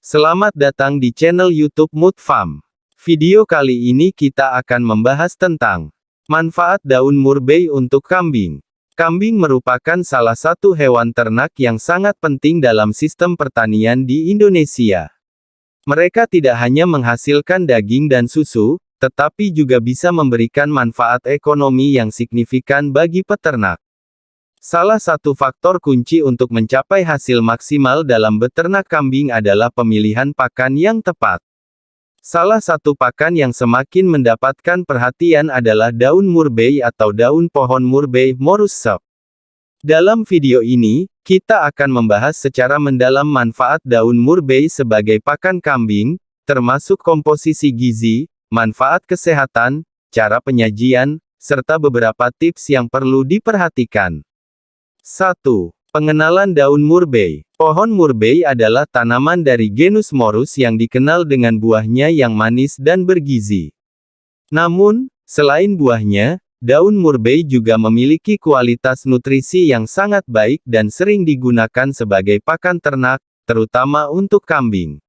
Selamat datang di channel YouTube Mood Farm. Video kali ini kita akan membahas tentang manfaat daun murbei untuk kambing. Kambing merupakan salah satu hewan ternak yang sangat penting dalam sistem pertanian di Indonesia. Mereka tidak hanya menghasilkan daging dan susu, tetapi juga bisa memberikan manfaat ekonomi yang signifikan bagi peternak. Salah satu faktor kunci untuk mencapai hasil maksimal dalam beternak kambing adalah pemilihan pakan yang tepat. Salah satu pakan yang semakin mendapatkan perhatian adalah daun murbei atau daun pohon murbei (Morus spp). Dalam video ini, kita akan membahas secara mendalam manfaat daun murbei sebagai pakan kambing, termasuk komposisi gizi, manfaat kesehatan, cara penyajian, serta beberapa tips yang perlu diperhatikan. 1. Pengenalan daun murbei. Pohon murbei adalah tanaman dari genus Morus yang dikenal dengan buahnya yang manis dan bergizi. Namun, selain buahnya, daun murbei juga memiliki kualitas nutrisi yang sangat baik dan sering digunakan sebagai pakan ternak, terutama untuk kambing.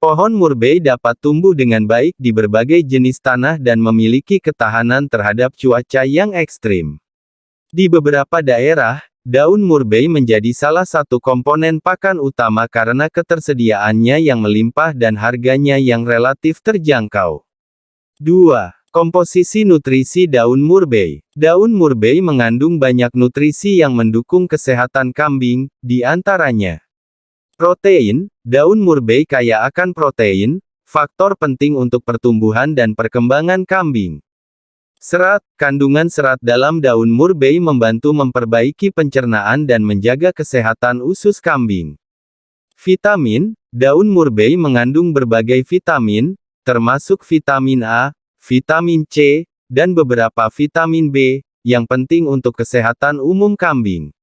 Pohon murbei dapat tumbuh dengan baik di berbagai jenis tanah dan memiliki ketahanan terhadap cuaca yang ekstrim. Di beberapa daerah, daun murbei menjadi salah satu komponen pakan utama karena ketersediaannya yang melimpah dan harganya yang relatif terjangkau. 2. Komposisi nutrisi daun murbei. Daun murbei mengandung banyak nutrisi yang mendukung kesehatan kambing, di antaranya protein. Daun murbei kaya akan protein, faktor penting untuk pertumbuhan dan perkembangan kambing. Serat. Kandungan serat dalam daun murbei membantu memperbaiki pencernaan dan menjaga kesehatan usus kambing. Vitamin. Daun murbei mengandung berbagai vitamin, termasuk vitamin A, vitamin C, dan beberapa vitamin B, yang penting untuk kesehatan umum kambing.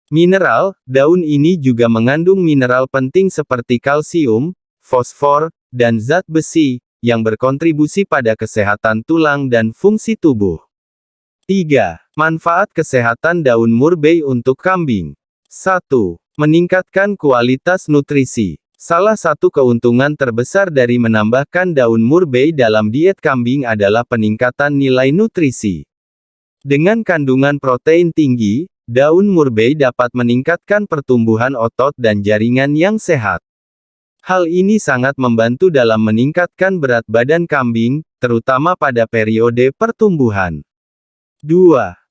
Mineral. Daun ini juga mengandung mineral penting seperti kalsium, fosfor, dan zat besi, yang berkontribusi pada kesehatan tulang dan fungsi tubuh. 3. Manfaat kesehatan daun murbei untuk kambing. 1. Meningkatkan kualitas nutrisi. Salah satu keuntungan terbesar dari menambahkan daun murbei dalam diet kambing adalah peningkatan nilai nutrisi. Dengan kandungan protein tinggi, daun murbei dapat meningkatkan pertumbuhan otot dan jaringan yang sehat. Hal ini sangat membantu dalam meningkatkan berat badan kambing, terutama pada periode pertumbuhan. 2.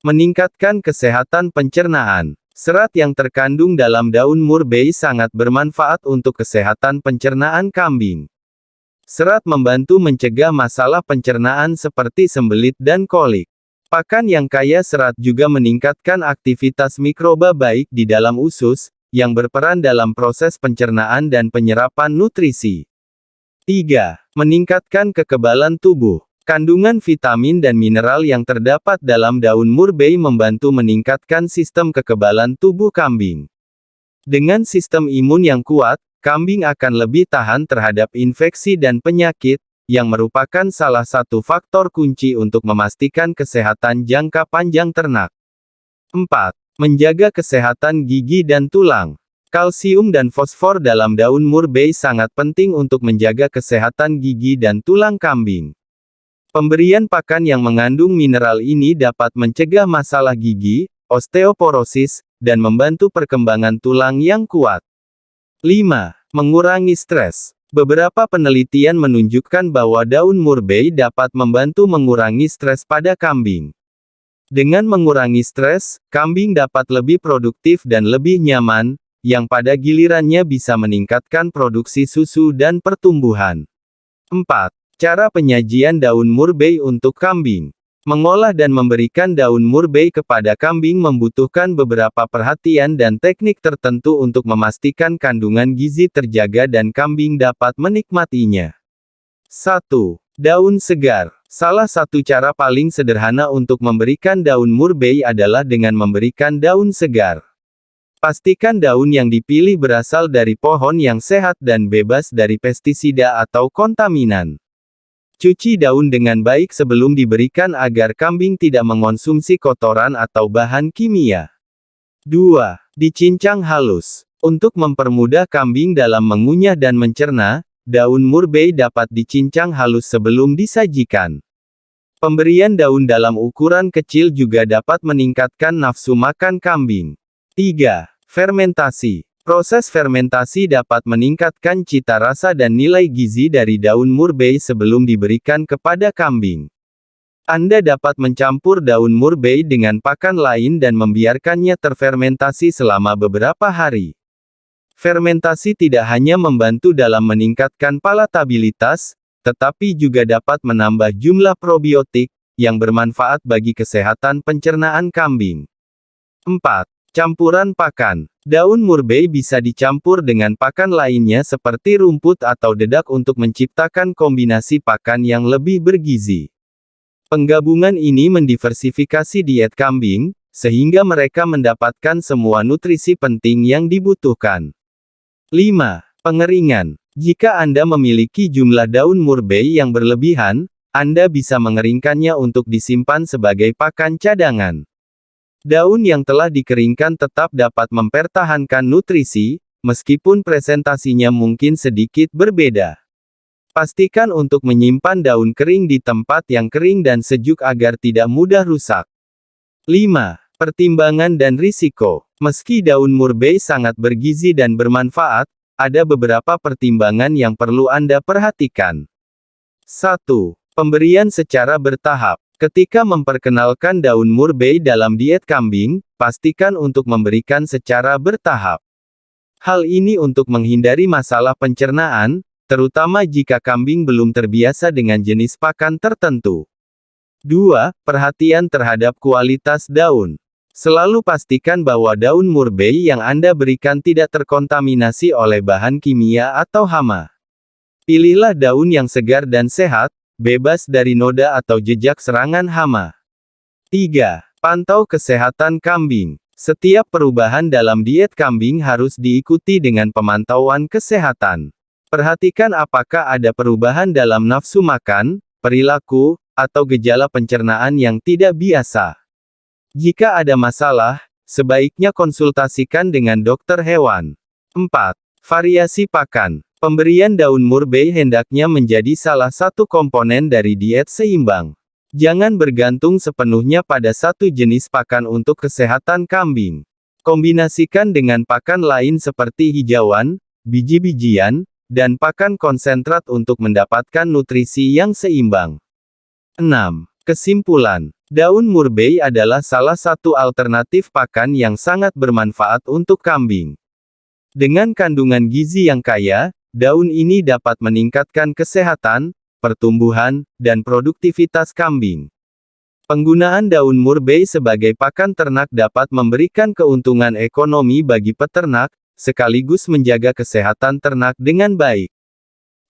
Meningkatkan kesehatan pencernaan. Serat yang terkandung dalam daun murbei sangat bermanfaat untuk kesehatan pencernaan kambing. Serat membantu mencegah masalah pencernaan seperti sembelit dan kolik. Pakan yang kaya serat juga meningkatkan aktivitas mikroba baik di dalam usus, yang berperan dalam proses pencernaan dan penyerapan nutrisi. 3. Meningkatkan kekebalan tubuh. Kandungan vitamin dan mineral yang terdapat dalam daun murbei membantu meningkatkan sistem kekebalan tubuh kambing. Dengan sistem imun yang kuat, kambing akan lebih tahan terhadap infeksi dan penyakit, yang merupakan salah satu faktor kunci untuk memastikan kesehatan jangka panjang ternak. 4. Menjaga kesehatan gigi dan tulang. Kalsium dan fosfor dalam daun murbei sangat penting untuk menjaga kesehatan gigi dan tulang kambing. Pemberian pakan yang mengandung mineral ini dapat mencegah masalah gigi, osteoporosis, dan membantu perkembangan tulang yang kuat. 5. Mengurangi stres. Beberapa penelitian menunjukkan bahwa daun murbei dapat membantu mengurangi stres pada kambing. Dengan mengurangi stres, kambing dapat lebih produktif dan lebih nyaman, yang pada gilirannya bisa meningkatkan produksi susu dan pertumbuhan. 4. Cara penyajian daun murbei untuk kambing. Mengolah dan memberikan daun murbei kepada kambing membutuhkan beberapa perhatian dan teknik tertentu untuk memastikan kandungan gizi terjaga dan kambing dapat menikmatinya. 1. Daun segar. Salah satu cara paling sederhana untuk memberikan daun murbei adalah dengan memberikan daun segar. Pastikan daun yang dipilih berasal dari pohon yang sehat dan bebas dari pestisida atau kontaminan. Cuci daun dengan baik sebelum diberikan agar kambing tidak mengonsumsi kotoran atau bahan kimia. 2. Dicincang halus. Untuk mempermudah kambing dalam mengunyah dan mencerna, daun murbei dapat dicincang halus sebelum disajikan. Pemberian daun dalam ukuran kecil juga dapat meningkatkan nafsu makan kambing. 3. Fermentasi. Proses fermentasi dapat meningkatkan cita rasa dan nilai gizi dari daun murbei sebelum diberikan kepada kambing. Anda dapat mencampur daun murbei dengan pakan lain dan membiarkannya terfermentasi selama beberapa hari. Fermentasi tidak hanya membantu dalam meningkatkan palatabilitas, tetapi juga dapat menambah jumlah probiotik, yang bermanfaat bagi kesehatan pencernaan kambing. 4. Campuran pakan. Daun murbei bisa dicampur dengan pakan lainnya seperti rumput atau dedak untuk menciptakan kombinasi pakan yang lebih bergizi. Penggabungan ini mendiversifikasi diet kambing, sehingga mereka mendapatkan semua nutrisi penting yang dibutuhkan. 5. Pengeringan. Jika Anda memiliki jumlah daun murbei yang berlebihan, Anda bisa mengeringkannya untuk disimpan sebagai pakan cadangan. Daun yang telah dikeringkan tetap dapat mempertahankan nutrisi, meskipun presentasinya mungkin sedikit berbeda. Pastikan untuk menyimpan daun kering di tempat yang kering dan sejuk agar tidak mudah rusak. 5. Pertimbangan dan risiko. Meski daun murbei sangat bergizi dan bermanfaat, ada beberapa pertimbangan yang perlu Anda perhatikan. 1. Pemberian secara bertahap. Ketika memperkenalkan daun murbei dalam diet kambing, pastikan untuk memberikan secara bertahap. Hal ini untuk menghindari masalah pencernaan, terutama jika kambing belum terbiasa dengan jenis pakan tertentu. 2. Perhatian terhadap kualitas daun. Selalu pastikan bahwa daun murbei yang Anda berikan tidak terkontaminasi oleh bahan kimia atau hama. Pilihlah daun yang segar dan sehat, bebas dari noda atau jejak serangan hama. 3. Pantau kesehatan kambing. Setiap perubahan dalam diet kambing harus diikuti dengan pemantauan kesehatan. Perhatikan apakah ada perubahan dalam nafsu makan, perilaku, atau gejala pencernaan yang tidak biasa. Jika ada masalah, sebaiknya konsultasikan dengan dokter hewan. 4. Variasi pakan. Pemberian daun murbei hendaknya menjadi salah satu komponen dari diet seimbang. Jangan bergantung sepenuhnya pada satu jenis pakan untuk kesehatan kambing. Kombinasikan dengan pakan lain seperti hijauan, biji-bijian, dan pakan konsentrat untuk mendapatkan nutrisi yang seimbang. 6. Kesimpulan. Daun murbei adalah salah satu alternatif pakan yang sangat bermanfaat untuk kambing. Dengan kandungan gizi yang kaya, daun ini dapat meningkatkan kesehatan, pertumbuhan, dan produktivitas kambing. Penggunaan daun murbei sebagai pakan ternak dapat memberikan keuntungan ekonomi bagi peternak, sekaligus menjaga kesehatan ternak dengan baik.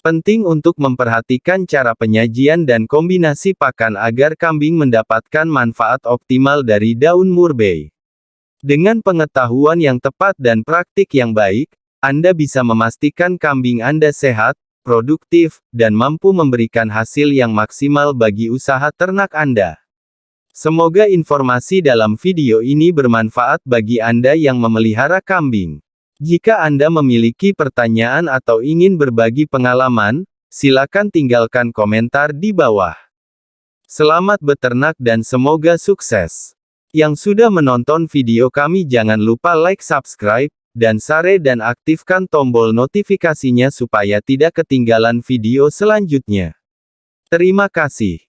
Penting untuk memperhatikan cara penyajian dan kombinasi pakan agar kambing mendapatkan manfaat optimal dari daun murbei. Dengan pengetahuan yang tepat dan praktik yang baik, Anda bisa memastikan kambing Anda sehat, produktif, dan mampu memberikan hasil yang maksimal bagi usaha ternak Anda. Semoga informasi dalam video ini bermanfaat bagi Anda yang memelihara kambing. Jika Anda memiliki pertanyaan atau ingin berbagi pengalaman, silakan tinggalkan komentar di bawah. Selamat beternak dan semoga sukses. Yang sudah menonton video kami jangan lupa like, subscribe, dan share dan aktifkan tombol notifikasinya supaya tidak ketinggalan video selanjutnya. Terima kasih.